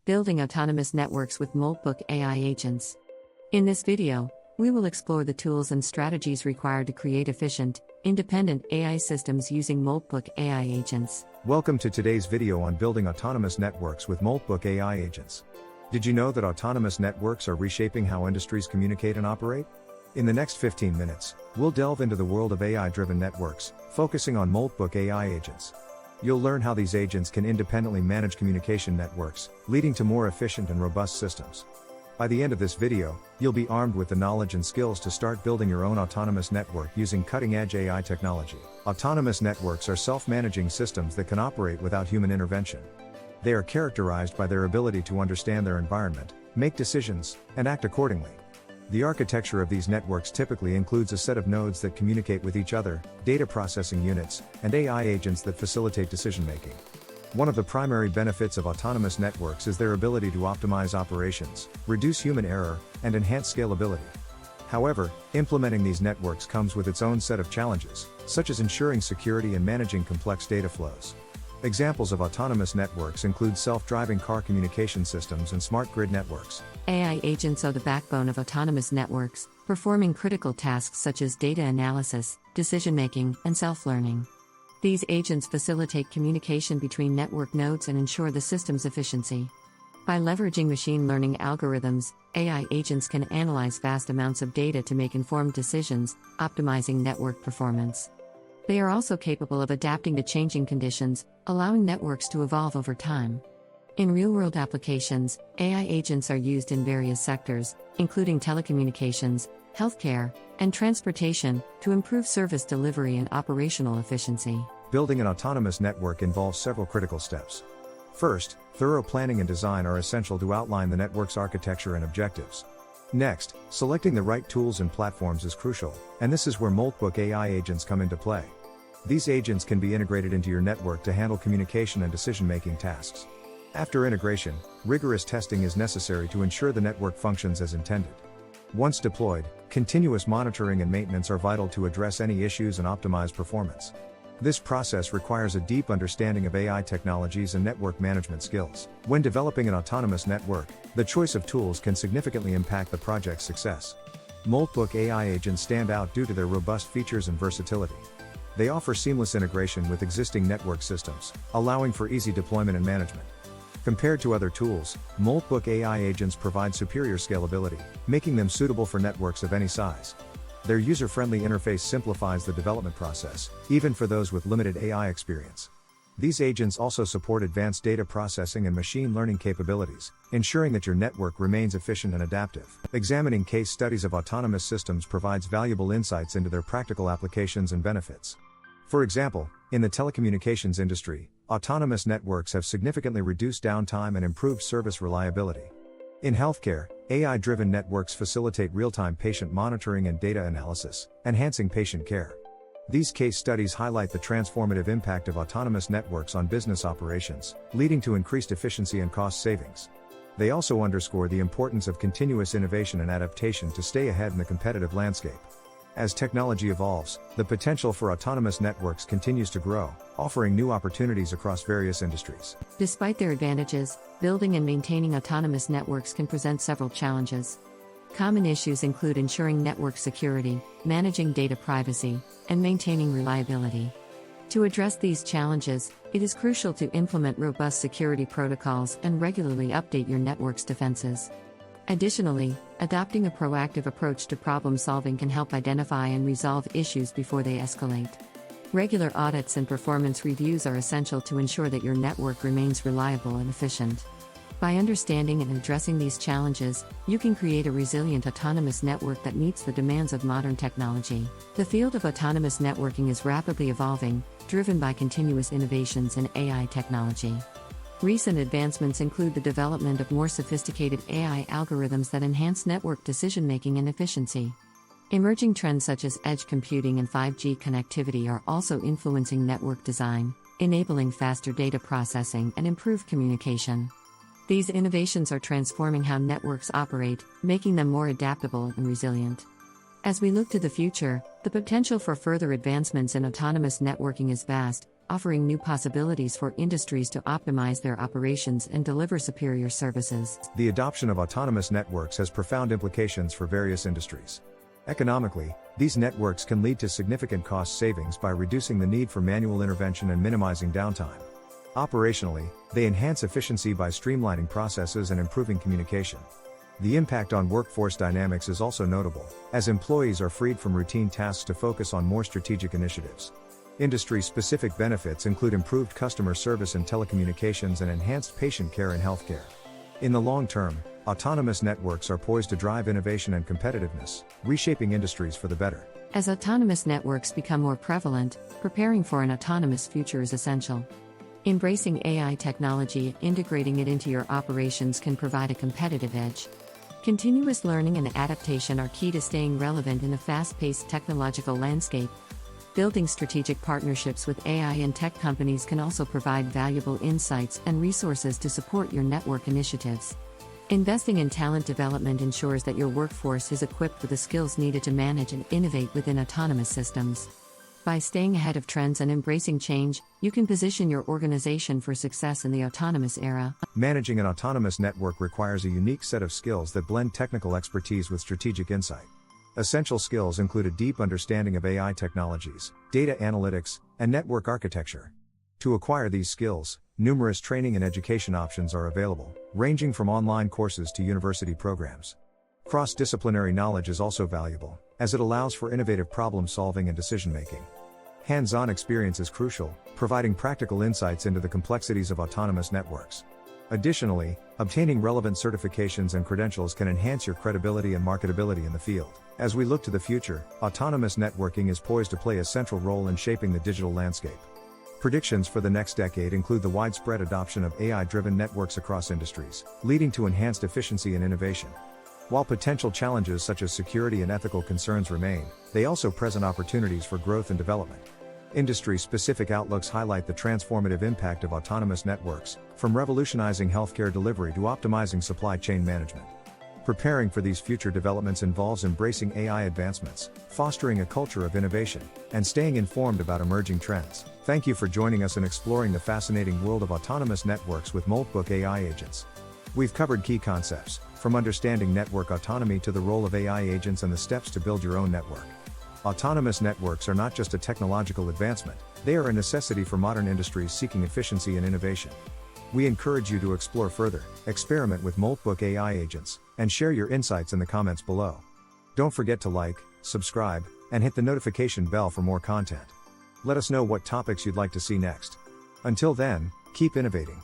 Building Autonomous Networks with Moltbook AI Agents. In this video, we will explore the tools and strategies required to create efficient, independent AI systems using Moltbook AI Agents. Welcome to today's video on building autonomous networks with Moltbook AI Agents. Did you know that autonomous networks are reshaping how industries communicate and operate? In the next 15 minutes, we'll delve into the world of AI-driven networks, focusing on Moltbook AI Agents. You'll learn how these agents can independently manage communication networks, leading to more efficient and robust systems. By the end of this video, you'll be armed with the knowledge and skills to start building your own autonomous network using cutting-edge AI technology. Autonomous networks are self-managing systems that can operate without human intervention. They are characterized by their ability to understand their environment, make decisions, and act accordingly. The architecture of these networks typically includes a set of nodes that communicate with each other, data processing units, and AI agents that facilitate decision-making. One of the primary benefits of autonomous networks is their ability to optimize operations, reduce human error, and enhance scalability. However, implementing these networks comes with its own set of challenges, such as ensuring security and managing complex data flows. Examples of autonomous networks include self-driving car communication systems and smart grid networks. AI agents are the backbone of autonomous networks, performing critical tasks such as data analysis, decision-making, and self-learning. These agents facilitate communication between network nodes and ensure the system's efficiency. By leveraging machine learning algorithms, AI agents can analyze vast amounts of data to make informed decisions, optimizing network performance. They are also capable of adapting to changing conditions, allowing networks to evolve over time. In real-world applications, AI agents are used in various sectors, including telecommunications, healthcare, and transportation, to improve service delivery and operational efficiency. Building an autonomous network involves several critical steps. First, thorough planning and design are essential to outline the network's architecture and objectives. Next, selecting the right tools and platforms is crucial, and this is where Moltbook AI agents come into play. These agents can be integrated into your network to handle communication and decision-making tasks. After integration, rigorous testing is necessary to ensure the network functions as intended. Once deployed, continuous monitoring and maintenance are vital to address any issues and optimize performance. This process requires a deep understanding of AI technologies and network management skills. When developing an autonomous network, the choice of tools can significantly impact the project's success. Moltbook AI agents stand out due to their robust features and versatility. They offer seamless integration with existing network systems, allowing for easy deployment and management. Compared to other tools, Moltbook AI agents provide superior scalability, making them suitable for networks of any size. Their user-friendly interface simplifies the development process, even for those with limited AI experience. These agents also support advanced data processing and machine learning capabilities, ensuring that your network remains efficient and adaptive. Examining case studies of autonomous systems provides valuable insights into their practical applications and benefits. For example, in the telecommunications industry, autonomous networks have significantly reduced downtime and improved service reliability. In healthcare, AI-driven networks facilitate real-time patient monitoring and data analysis, enhancing patient care. These case studies highlight the transformative impact of autonomous networks on business operations, leading to increased efficiency and cost savings. They also underscore the importance of continuous innovation and adaptation to stay ahead in the competitive landscape. As technology evolves, the potential for autonomous networks continues to grow, offering new opportunities across various industries. Despite their advantages, building and maintaining autonomous networks can present several challenges. Common issues include ensuring network security, managing data privacy, and maintaining reliability. To address these challenges, it is crucial to implement robust security protocols and regularly update your network's defenses. Additionally, adopting a proactive approach to problem solving can help identify and resolve issues before they escalate. Regular audits and performance reviews are essential to ensure that your network remains reliable and efficient. By understanding and addressing these challenges, you can create a resilient autonomous network that meets the demands of modern technology. The field of autonomous networking is rapidly evolving, driven by continuous innovations in AI technology. Recent advancements include the development of more sophisticated AI algorithms that enhance network decision-making and efficiency. Emerging trends such as edge computing and 5G connectivity are also influencing network design, enabling faster data processing and improved communication. These innovations are transforming how networks operate, making them more adaptable and resilient. As we look to the future, the potential for further advancements in autonomous networking is vast. offering new possibilities for industries to optimize their operations and deliver superior services. The adoption of autonomous networks has profound implications for various industries. Economically, these networks can lead to significant cost savings by reducing the need for manual intervention and minimizing downtime. Operationally, they enhance efficiency by streamlining processes and improving communication. The impact on workforce dynamics is also notable, as employees are freed from routine tasks to focus on more strategic initiatives. Industry-specific benefits include improved customer service in telecommunications and enhanced patient care in healthcare. In the long term, autonomous networks are poised to drive innovation and competitiveness, reshaping industries for the better. As autonomous networks become more prevalent, preparing for an autonomous future is essential. Embracing AI technology and integrating it into your operations can provide a competitive edge. Continuous learning and adaptation are key to staying relevant in a fast-paced technological landscape. Building strategic partnerships with AI and tech companies can also provide valuable insights and resources to support your network initiatives. Investing in talent development ensures that your workforce is equipped with the skills needed to manage and innovate within autonomous systems. By staying ahead of trends and embracing change, you can position your organization for success in the autonomous era. Managing an autonomous network requires a unique set of skills that blend technical expertise with strategic insight. Essential skills include a deep understanding of AI technologies, data analytics, and network architecture. To acquire these skills, numerous training and education options are available, ranging from online courses to university programs. Cross-disciplinary knowledge is also valuable, as it allows for innovative problem-solving and decision-making. Hands-on experience is crucial, providing practical insights into the complexities of autonomous networks. Additionally, obtaining relevant certifications and credentials can enhance your credibility and marketability in the field. As we look to the future, autonomous networking is poised to play a central role in shaping the digital landscape. Predictions for the next decade include the widespread adoption of AI-driven networks across industries, leading to enhanced efficiency and innovation. While potential challenges such as security and ethical concerns remain, they also present opportunities for growth and development. Industry-specific outlooks highlight the transformative impact of autonomous networks, from revolutionizing healthcare delivery to optimizing supply chain management. Preparing for these future developments involves embracing AI advancements, fostering a culture of innovation, and staying informed about emerging trends. Thank you for joining us in exploring the fascinating world of autonomous networks with Moltbook AI Agents. We've covered key concepts, from understanding network autonomy to the role of AI agents and the steps to build your own network. Autonomous networks are not just a technological advancement, they are a necessity for modern industries seeking efficiency and innovation. We encourage you to explore further, experiment with Moltbook AI Agents, and share your insights in the comments below. Don't forget to like, subscribe, and hit the notification bell for more content. Let us know what topics you'd like to see next. Until then, keep innovating.